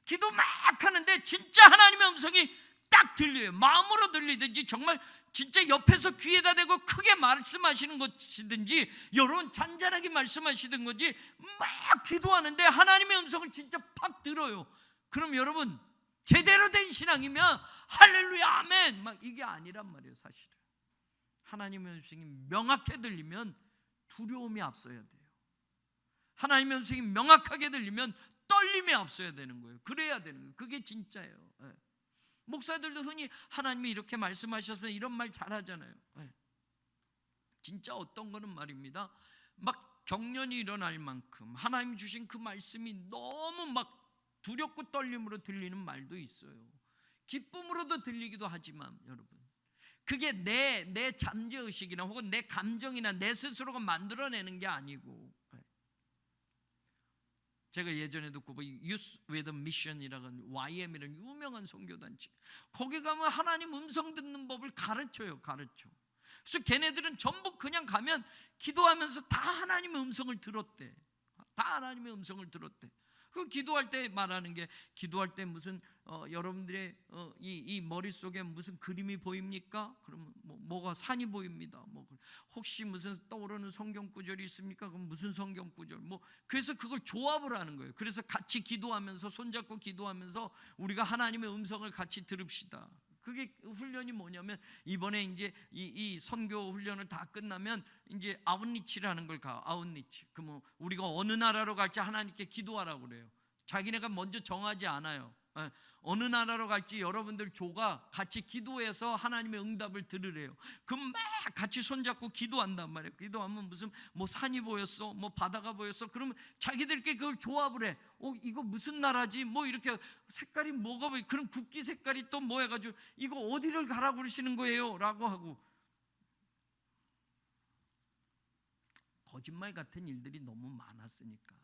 기도 막 하는데 진짜 하나님의 음성이 딱 들려요. 마음으로 들리든지 정말 진짜 옆에서 귀에다 대고 크게 말씀하시는 것이든지 여러분 잔잔하게 말씀하시는 건지 막 기도하는데 하나님의 음성을 진짜 팍 들어요. 그럼 여러분 제대로 된 신앙이면 할렐루야 아멘 막 이게 아니란 말이에요. 사실은 하나님의 음성이 명확하게 들리면 두려움이 앞서야 돼요. 하나님의 음성이 명확하게 들리면 떨림이 앞서야 되는 거예요. 그래야 되는 거예요. 그게 진짜예요. 목사들도 흔히 하나님이 이렇게 말씀하셨으면 이런 말 잘하잖아요. 진짜 어떤 거는 말입니다. 막 경련이 일어날 만큼 하나님 주신 그 말씀이 너무 막 두렵고 떨림으로 들리는 말도 있어요. 기쁨으로도 들리기도 하지만 여러분 그게 내 잠재의식이나 혹은 내 감정이나 내 스스로가 만들어내는 게 아니고 제가 예전에도 그 Youth with a Mission이라는 YM이라는 유명한 선교단체 거기 가면 하나님 음성 듣는 법을 가르쳐요. 그래서 걔네들은 전부 그냥 가면 기도하면서 다 하나님의 음성을 들었대. 다 하나님의 음성을 들었대. 그 기도할 때 말하는 게 기도할 때 무슨 여러분들의 이 머릿속에 무슨 그림이 보입니까? 그러면 뭐가 산이 보입니다. 뭐 혹시 무슨 떠오르는 성경 구절이 있습니까? 그럼 무슨 성경 구절? 그래서 그걸 조합을 하는 거예요. 그래서 같이 기도하면서 손잡고 기도하면서 우리가 하나님의 음성을 같이 들읍시다. 그게 훈련이 뭐냐면 이번에 이제 이 선교 훈련을 다 끝나면 이제 아웃리치라는 걸 가. 아웃리치. 그러면 우리가 어느 나라로 갈지 하나님께 기도하라고 그래요. 자기네가 먼저 정하지 않아요. 어느 나라로 갈지 여러분들 조가 같이 기도해서 하나님의 응답을 들으래요. 그럼 막 같이 손잡고 기도한단 말이에요. 기도하면 무슨 산이 보였어, 바다가 보였어. 그러면 자기들끼리 그걸 조합을 해. 이거 무슨 나라지? 이렇게 색깔이 뭐가 보여? 그럼 국기 색깔이 또 뭐 해가지고 이거 어디를 가라고 그러시는 거예요? 라고 하고 거짓말 같은 일들이 너무 많았으니까.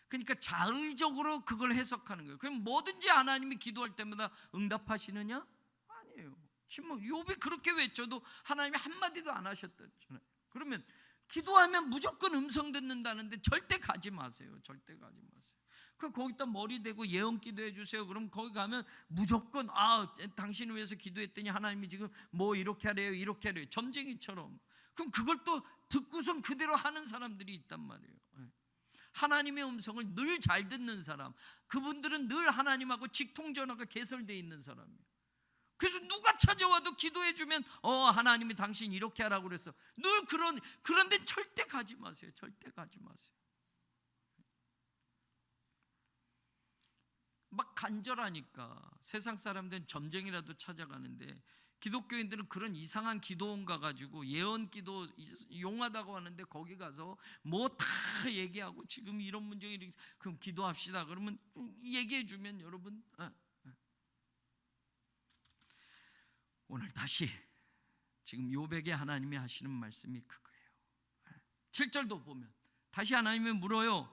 그러니까 자의적으로 그걸 해석하는 거예요. 그럼 뭐든지 하나님이 기도할 때마다 응답하시느냐? 아니에요. 지금 욥이 그렇게 외쳐도 하나님이 한마디도 안 하셨잖아요. 그러면 기도하면 무조건 음성 듣는다는데 절대 가지 마세요. 절대 가지 마세요. 그럼 거기다 머리 대고 예언 기도해 주세요. 그럼 거기 가면 무조건 당신을 위해서 기도했더니 하나님이 지금 이렇게 하래요, 이렇게 하래요. 점쟁이처럼. 그럼 그걸 또 듣고선 그대로 하는 사람들이 있단 말이에요. 하나님의 음성을 늘 잘 듣는 사람, 그분들은 늘 하나님하고 직통전화가 개설되어 있는 사람이에요. 그래서 누가 찾아와도 기도해 주면 하나님이 당신 이렇게 하라고 그랬어. 늘 그런데 절대 가지 마세요. 절대 가지 마세요. 막 간절하니까 세상 사람들은 점쟁이라도 찾아가는데 기독교인들은 그런 이상한 기도원 가가지고 예언 기도 용하다고 하는데 거기 가서 다 얘기하고 지금 이런 문제가 이렇게 그럼 기도합시다. 그러면 얘기해 주면 여러분 오늘 다시 지금 욥에게 하나님이 하시는 말씀이 그거예요. 7절도 보면 다시 하나님이 물어요.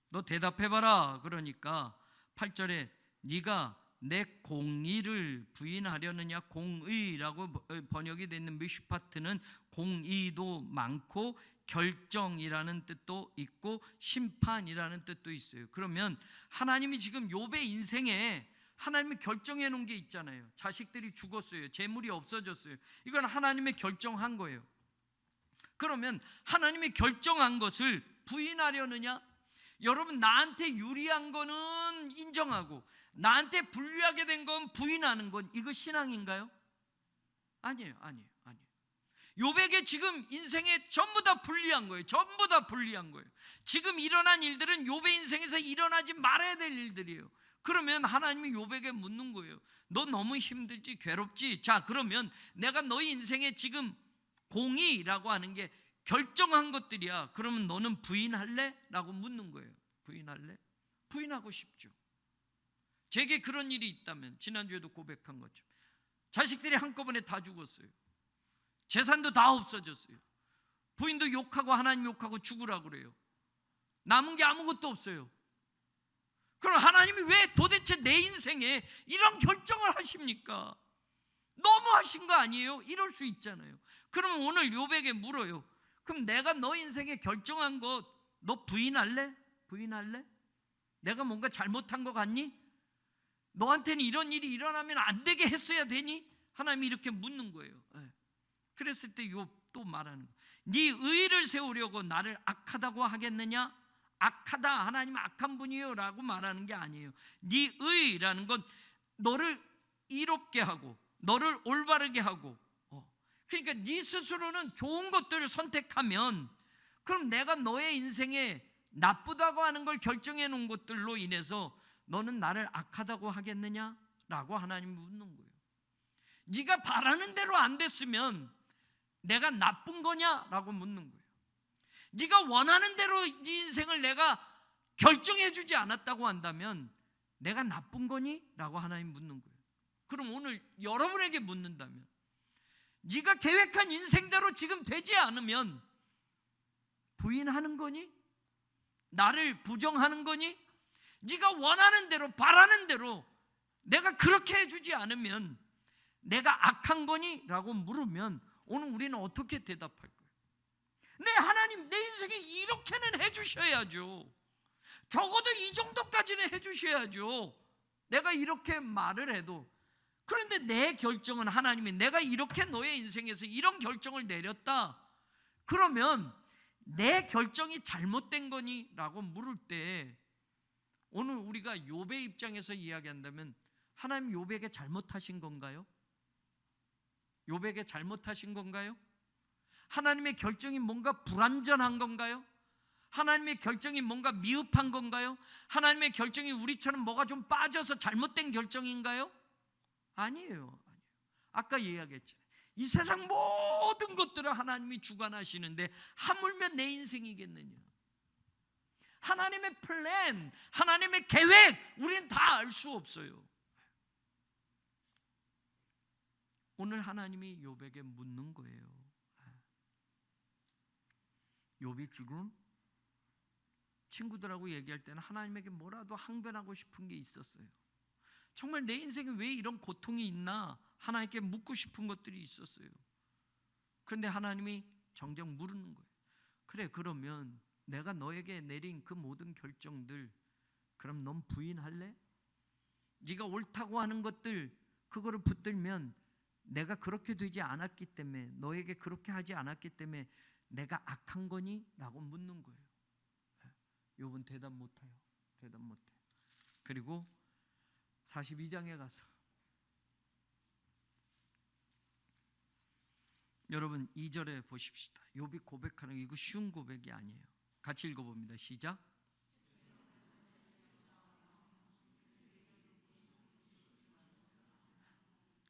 너 대답해봐라. 그러니까 8절에 네가 내 공의를 부인하려느냐. 공의라고 번역이 되는 미슈파트는 공의도 많고 결정이라는 뜻도 있고 심판이라는 뜻도 있어요. 그러면 하나님이 지금 욥의 인생에 하나님이 결정해 놓은 게 있잖아요. 자식들이 죽었어요. 재물이 없어졌어요. 이건 하나님이 결정한 거예요. 그러면 하나님이 결정한 것을 부인하려느냐? 여러분 나한테 유리한 거는 인정하고 나한테 불리하게 된 건 부인하는 건 이거 신앙인가요? 아니에요. 욥에게 지금 인생에 전부 다 불리한 거예요. 전부 다 불리한 거예요. 지금 일어난 일들은 욥의 인생에서 일어나지 말아야 될 일들이에요. 그러면 하나님이 욥에게 묻는 거예요. 너 너무 힘들지, 괴롭지? 자, 그러면 내가 너희 인생에 지금 공의라고 하는 게 결정한 것들이야. 그러면 너는 부인할래? 라고 묻는 거예요. 부인할래? 부인하고 싶죠. 제게 그런 일이 있다면, 지난주에도 고백한 것처럼 자식들이 한꺼번에 다 죽었어요. 재산도 다 없어졌어요. 부인도 욕하고 하나님 욕하고 죽으라고 그래요. 남은 게 아무것도 없어요. 그럼 하나님이 왜 도대체 내 인생에 이런 결정을 하십니까? 너무하신 거 아니에요? 이럴 수 있잖아요. 그러면 오늘 욥에게 물어요. 그럼 내가 너 인생에 결정한 거 너 부인할래? 부인할래? 내가 뭔가 잘못한 거 같니? 너한테는 이런 일이 일어나면 안 되게 했어야 되니? 하나님이 이렇게 묻는 거예요. 그랬을 때 욥 또 말하는 거예요. 네 의를 세우려고 나를 악하다고 하겠느냐? 악하다, 하나님은 악한 분이에요 라고 말하는 게 아니에요. 네 의라는 건 너를 이롭게 하고 너를 올바르게 하고, 그러니까 네 스스로는 좋은 것들을 선택하면 그럼 내가 너의 인생에 나쁘다고 하는 걸 결정해 놓은 것들로 인해서 너는 나를 악하다고 하겠느냐? 라고 하나님이 묻는 거예요. 네가 바라는 대로 안 됐으면 내가 나쁜 거냐? 라고 묻는 거예요. 네가 원하는 대로 네 인생을 내가 결정해 주지 않았다고 한다면 내가 나쁜 거니? 라고 하나님 묻는 거예요. 그럼 오늘 여러분에게 묻는다면 네가 계획한 인생대로 지금 되지 않으면 부인하는 거니? 나를 부정하는 거니? 네가 원하는 대로 바라는 대로 내가 그렇게 해주지 않으면 내가 악한 거니? 라고 물으면 오늘 우리는 어떻게 대답할 거예요? 네, 하나님 내 인생에 이렇게는 해주셔야죠. 적어도 이 정도까지는 해주셔야죠. 내가 이렇게 말을 해도. 그런데 내 결정은 하나님이 내가 이렇게 너의 인생에서 이런 결정을 내렸다. 그러면 내 결정이 잘못된 거니? 라고 물을 때 오늘 우리가 욥의 입장에서 이야기한다면 하나님 욥에게 잘못하신 건가요? 욥에게 잘못하신 건가요? 하나님의 결정이 뭔가 불완전한 건가요? 하나님의 결정이 뭔가 미흡한 건가요? 하나님의 결정이 우리처럼 뭐가 좀 빠져서 잘못된 결정인가요? 아니에요. 아까 이야기했잖아요. 이 세상 모든 것들을 하나님이 주관하시는데 하물며 내 인생이겠느냐? 하나님의 플랜, 하나님의 계획 우리는 다 알 수 없어요. 오늘 하나님이 욥에게 묻는 거예요. 욥이 지금 친구들하고 얘기할 때는 하나님에게 뭐라도 항변하고 싶은 게 있었어요. 정말 내 인생에 왜 이런 고통이 있나 하나님께 묻고 싶은 것들이 있었어요. 그런데 하나님이 정녕 물는 거예요. 그래, 그러면 내가 너에게 내린 그 모든 결정들 그럼 넌 부인할래? 네가 옳다고 하는 것들 그거를 붙들면 내가 그렇게 되지 않았기 때문에 너에게 그렇게 하지 않았기 때문에 내가 악한 거니? 라고 묻는 거예요. 욥은 대답 못해요. 대답 못해요. 그리고 42장에 가서 여러분 2절에 보십시다. 욥이 고백하는 이거 쉬운 고백이 아니에요. 같이 읽어봅니다. 시작.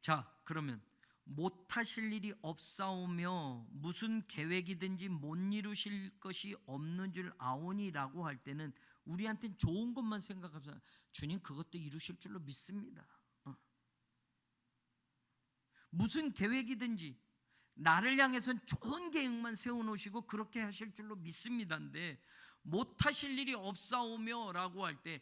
자, 그러면 못하실 일이 없사오며 무슨 계획이든지 못 이루실 것이 없는 줄 아오니라고 할 때는 우리한테는 좋은 것만 생각하면서 주님 그것도 이루실 줄로 믿습니다. 무슨 계획이든지 나를 향해서는 좋은 계획만 세워놓으시고 그렇게 하실 줄로 믿습니다인데 못하실 일이 없사오며 라고 할 때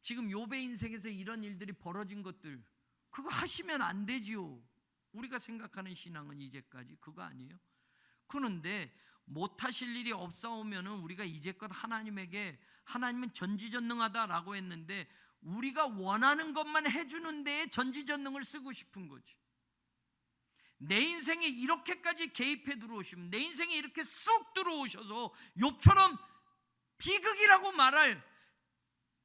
지금 욥의 인생에서 이런 일들이 벌어진 것들 그거 하시면 안 되지요. 우리가 생각하는 신앙은 이제까지 그거 아니에요? 그런데 못하실 일이 없사오면은 우리가 이제껏 하나님에게 하나님은 전지전능하다라고 했는데 우리가 원하는 것만 해주는 데에 전지전능을 쓰고 싶은 거지. 내 인생에 이렇게까지 개입해 들어오시면 내 인생에 이렇게 쑥 들어오셔서 욥처럼 비극이라고 말할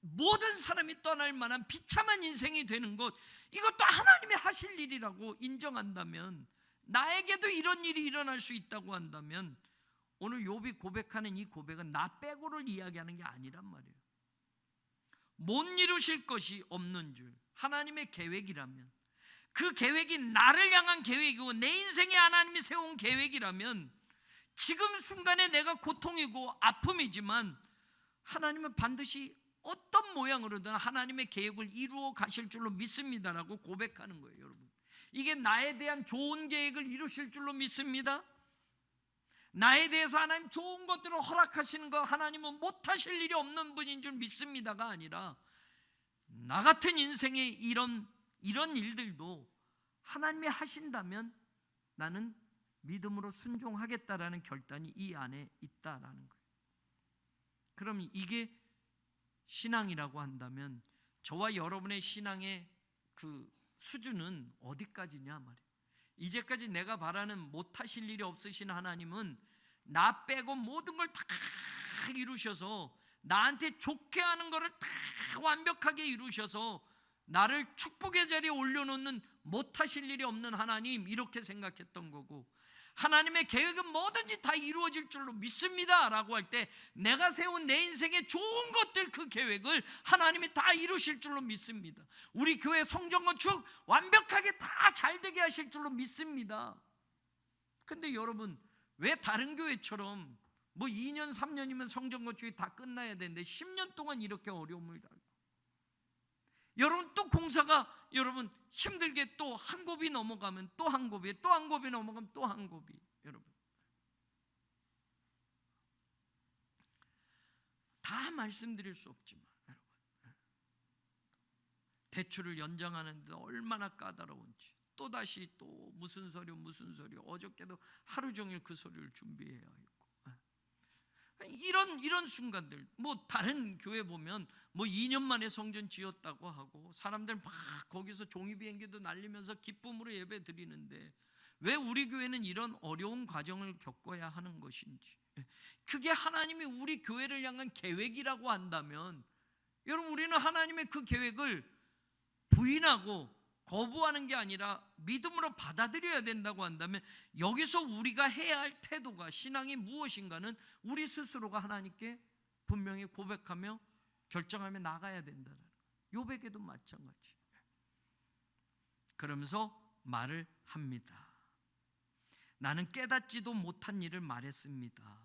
모든 사람이 떠날 만한 비참한 인생이 되는 것 이것도 하나님이 하실 일이라고 인정한다면 나에게도 이런 일이 일어날 수 있다고 한다면 오늘 욥이 고백하는 이 고백은 나 빼고를 이야기하는 게 아니란 말이에요. 못 이루실 것이 없는 줄 하나님의 계획이라면, 그 계획이 나를 향한 계획이고 내 인생에 하나님이 세운 계획이라면, 지금 순간에 내가 고통이고 아픔이지만 하나님은 반드시 어떤 모양으로든 하나님의 계획을 이루어 가실 줄로 믿습니다라고 고백하는 거예요. 여러분, 이게 나에 대한 좋은 계획을 이루실 줄로 믿습니다. 나에 대해서 하나님 좋은 것들을 허락하시는 거 하나님은 못하실 일이 없는 분인 줄 믿습니다가 아니라, 나 같은 인생의 이런 일들도 하나님이 하신다면 나는 믿음으로 순종하겠다라는 결단이 이 안에 있다라는 거예요. 그럼 이게 신앙이라고 한다면 저와 여러분의 신앙의 그 수준은 어디까지냐 말이에요. 이제까지 내가 바라는 못하실 일이 없으신 하나님은 나 빼고 모든 걸 다 이루셔서, 나한테 좋게 하는 것을 다 완벽하게 이루셔서 나를 축복의 자리에 올려놓는 못하실 일이 없는 하나님, 이렇게 생각했던 거고, 하나님의 계획은 뭐든지 다 이루어질 줄로 믿습니다 라고 할 때 내가 세운 내 인생의 좋은 것들, 그 계획을 하나님이 다 이루실 줄로 믿습니다. 우리 교회 성전 건축 완벽하게 다 잘 되게 하실 줄로 믿습니다. 근데 여러분, 왜 다른 교회처럼 뭐 2년 3년이면 성전 건축이 다 끝나야 되는데 10년 동안 이렇게 어려움을 당해요? 여러분, 또 공사가 여러분 힘들게 또 한 곱이 넘어가면 또 한 곱이, 또 한 곱이 넘어가면 또 한 곱이. 여러분, 다 말씀드릴 수 없지만 여러분, 대출을 연장하는데 얼마나 까다로운지, 또다시 또 무슨 소리 어저께도 하루 종일 그 소리를 준비해야 했고, 이런 순간들, 뭐 다른 교회 보면 뭐 2년 만에 성전 지었다고 하고 사람들 막 거기서 종이 비행기도 날리면서 기쁨으로 예배 드리는데, 왜 우리 교회는 이런 어려운 과정을 겪어야 하는 것인지, 그게 하나님이 우리 교회를 향한 계획이라고 한다면, 여러분, 우리는 하나님의 그 계획을 부인하고 거부하는 게 아니라 믿음으로 받아들여야 된다고 한다면, 여기서 우리가 해야 할 태도가, 신앙이 무엇인가는 우리 스스로가 하나님께 분명히 고백하며 결정하며 나가야 된다는 거예요. 욥에게도 마찬가지. 그러면서 말을 합니다. 나는 깨닫지도 못한 일을 말했습니다.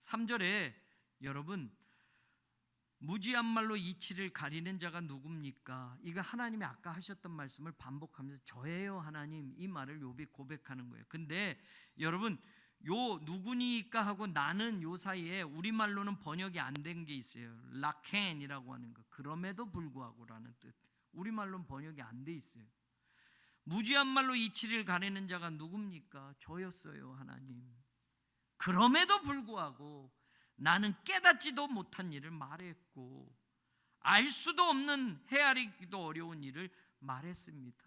3절에 여러분, 무지한 말로 이치를 가리는 자가 누굽니까? 이거 하나님이 아까 하셨던 말씀을 반복하면서 저예요 하나님, 이 말을 욥이 고백하는 거예요. 근데 여러분, 요 누구니까 하고 나는 요 사이에 우리말로는 번역이 안 된 게 있어요. 라켄이라고 하는 거, 그럼에도 불구하고라는 뜻. 우리말로는 번역이 안 돼 있어요. 무지한 말로 이치를 가리는 자가 누굽니까? 저였어요 하나님. 그럼에도 불구하고 나는 깨닫지도 못한 일을 말했고, 알 수도 없는, 헤아리기도 어려운 일을 말했습니다.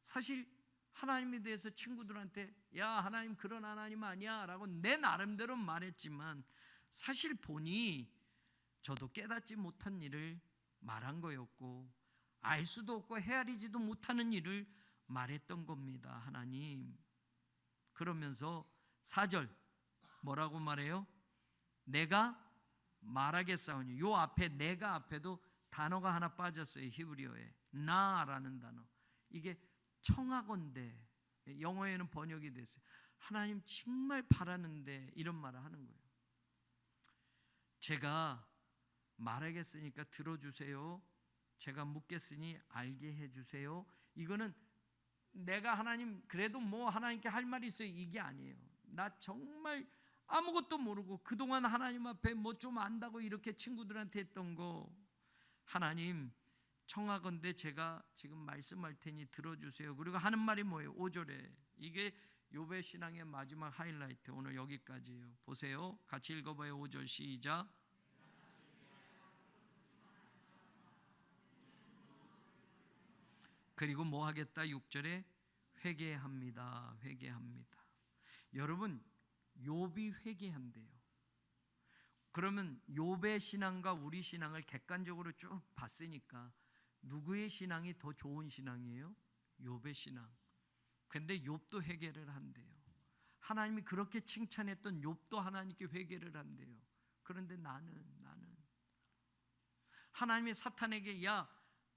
사실 하나님에 대해서 친구들한테 야 하나님 그런 하나님 아니야 라고 내 나름대로 말했지만, 사실 보니 저도 깨닫지 못한 일을 말한 거였고, 알 수도 없고 헤아리지도 못하는 일을 말했던 겁니다 하나님. 그러면서 4절 뭐라고 말해요? 내가 말하겠사오니, 요 앞에 내가 앞에도 단어가 하나 빠졌어요. 히브리어에 나라는 단어. 이게 청하건대, 영어에는 번역이 됐어요. 하나님 정말 바라는데 이런 말을 하는 거예요. 제가 말하겠으니까 들어주세요. 제가 묻겠으니 알게 해주세요. 이거는 내가 하나님 그래도 뭐 하나님께 할 말이 있어요, 이게 아니에요. 나 정말 아무것도 모르고 그동안 하나님 앞에 뭐 좀 안다고 이렇게 친구들한테 했던 거, 하나님 청하건대 제가 지금 말씀할 테니 들어주세요. 그리고 하는 말이 뭐예요? 5절에. 이게 욥의 신앙의 마지막 하이라이트. 오늘 여기까지예요. 보세요, 같이 읽어봐요. 5절 시작. 그리고 뭐 하겠다? 6절에 회개합니다. 회개합니다. 여러분, 욥이 회개한대요. 그러면 욥의 신앙과 우리 신앙을 객관적으로 쭉 봤으니까 누구의 신앙이 더 좋은 신앙이에요? 욥의 신앙. 근데 욥도 회개를 한대요. 하나님이 그렇게 칭찬했던 욥도 하나님께 회개를 한대요. 그런데 나는 하나님이 사탄에게 야,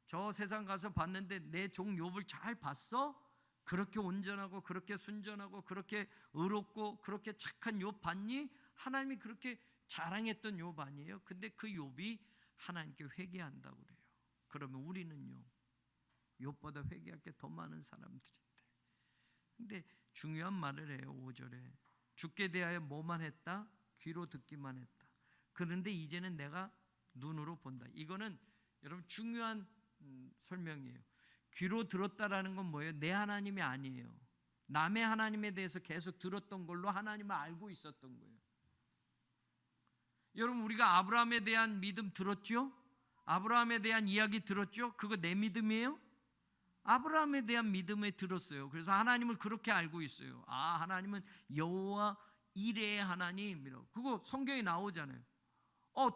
저 세상 가서 봤는데 내 종 욥을 잘 봤어? 그렇게 온전하고 그렇게 순전하고 그렇게 의롭고 그렇게 착한 욥 봤니? 하나님이 그렇게 자랑했던 욥 아니에요? 근데 그 욥이 하나님께 회개한다고 그래요. 그러면 우리는요, 욥보다 회개할 게 더 많은 사람들인데. 근데 중요한 말을 해요. 5절에 주께 대하여 뭐만 했다? 귀로 듣기만 했다. 그런데 이제는 내가 눈으로 본다. 이거는 여러분 중요한 설명이에요. 귀로 들었다라는 건 뭐예요? 내 하나님이 아니에요. 남의 하나님에 대해서 계속 들었던 걸로 하나님을 알고 있었던 거예요. 여러분, 우리가 아브라함에 대한 믿음 들었죠? 아브라함에 대한 이야기 들었죠? 그거 내 믿음이에요? 아브라함에 대한 믿음에 들었어요. 그래서 하나님을 그렇게 알고 있어요. 아, 하나님은 여호와 이레의 하나님이라고. 그거 성경에 나오잖아요.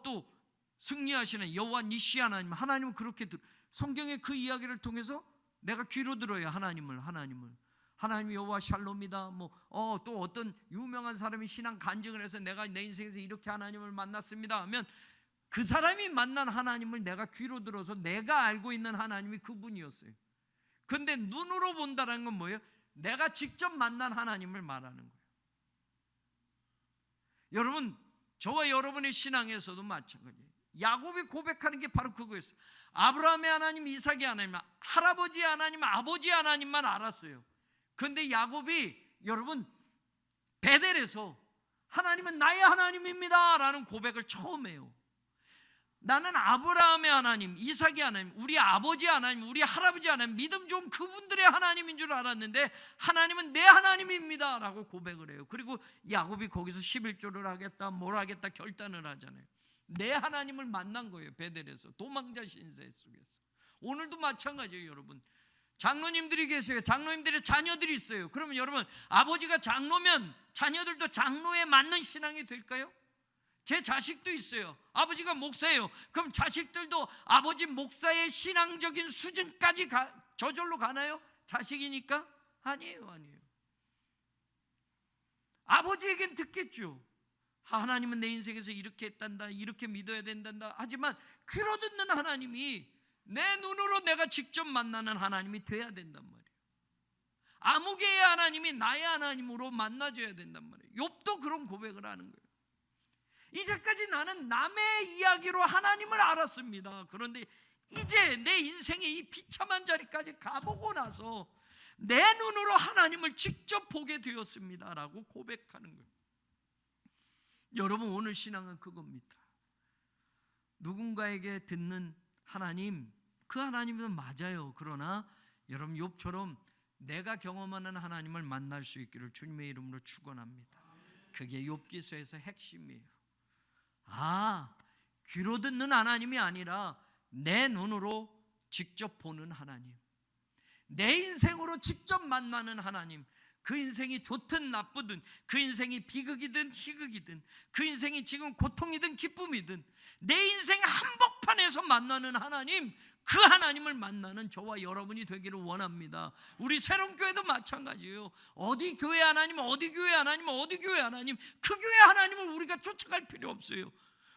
또 승리하시는 여호와 니시 하나님, 하나님은 그렇게 성경의 그 이야기를 통해서 내가 귀로 들어요. 하나님 여호와 샬롬이다. 또 어떤 유명한 사람이 신앙 간증을 해서 내가 내 인생에서 이렇게 하나님을 만났습니다 하면 그 사람이 만난 하나님을 내가 귀로 들어서 내가 알고 있는 하나님이 그분이었어요. 근데 눈으로 본다는 건 뭐예요? 내가 직접 만난 하나님을 말하는 거예요. 여러분, 저와 여러분의 신앙에서도 마찬가지예요. 야곱이 고백하는 게 바로 그거였어요. 아브라함의 하나님, 이삭의 하나님, 할아버지의 하나님, 아버지의 하나님만 알았어요. 그런데 야곱이 여러분 베델에서 하나님은 나의 하나님입니다 라는 고백을 처음 해요. 나는 아브라함의 하나님, 이삭의 하나님, 우리 아버지 하나님, 우리 할아버지 하나님, 믿음 좋은 그분들의 하나님인 줄 알았는데 하나님은 내 하나님입니다 라고 고백을 해요. 그리고 야곱이 거기서 11조를 하겠다, 뭘 하겠다 결단을 하잖아요. 내 하나님을 만난 거예요. 베델에서, 도망자 신세 속에서. 오늘도 마찬가지예요. 여러분, 장로님들이 계세요. 장로님들의 자녀들이 있어요. 그러면 여러분, 아버지가 장로면 자녀들도 장로에 맞는 신앙이 될까요? 제 자식도 있어요. 아버지가 목사예요. 그럼 자식들도 아버지 목사의 신앙적인 수준까지 저절로 가나요? 자식이니까? 아니에요. 아버지에겐 듣겠죠. 하나님은 내 인생에서 이렇게 했단다, 이렇게 믿어야 된단다. 하지만 귀로 듣는 하나님이 내 눈으로 내가 직접 만나는 하나님이 돼야 된단 말이에요. 아무개의 하나님이 나의 하나님으로 만나줘야 된단 말이에요. 욥도 그런 고백을 하는 거예요. 이제까지 나는 남의 이야기로 하나님을 알았습니다. 그런데 이제 내 인생의 이 비참한 자리까지 가보고 나서 내 눈으로 하나님을 직접 보게 되었습니다 라고 고백하는 거예요. 여러분, 오늘 신앙은 그겁니다. 누군가에게 듣는 하나님, 그 하나님은 맞아요. 그러나 여러분, 욥처럼 내가 경험하는 하나님을 만날 수 있기를 주님의 이름으로 축원합니다. 그게 욥기서에서 핵심이에요. 귀로 듣는 하나님이 아니라 내 눈으로 직접 보는 하나님, 내 인생으로 직접 만나는 하나님. 그 인생이 좋든 나쁘든, 그 인생이 비극이든 희극이든, 그 인생이 지금 고통이든 기쁨이든 내 인생 한복판에서 만나는 하나님, 그 하나님을 만나는 저와 여러분이 되기를 원합니다. 우리 새롬교회도 마찬가지예요. 어디 교회 하나님, 어디 교회 하나님, 어디 교회 하나님, 그 교회 하나님을 우리가 쫓아갈 필요 없어요.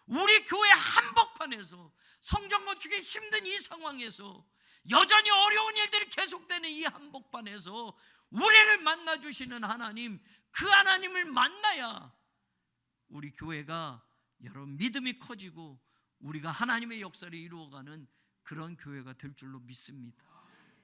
우리 교회 한복판에서 성전 건축이 힘든 이 상황에서 여전히 어려운 일들이 계속되는 이 한복판에서 우리를 만나주시는 하나님, 그 하나님을 만나야 우리 교회가 여러분 믿음이 커지고 우리가 하나님의 역사를 이루어가는 그런 교회가 될 줄로 믿습니다.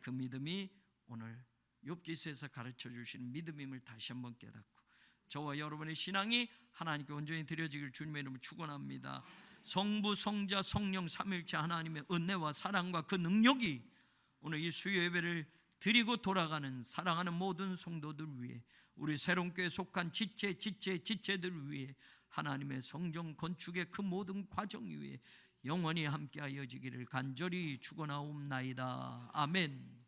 그 믿음이 오늘 욥기서에서 가르쳐 주시는 믿음임을 다시 한번 깨닫고 저와 여러분의 신앙이 하나님께 온전히 드려지기를 주님의 이름으로 축원합니다. 성부, 성자, 성령 삼위일체 하나님의 은혜와 사랑과 그 능력이 오늘 이 수요 예배를 드리고 돌아가는 사랑하는 모든 성도들 위해, 우리 새롬교회에 속한 지체들 위해, 하나님의 성전 건축의 그 모든 과정 위에 영원히 함께하여지기를 간절히 축원하옵나이다. 아멘.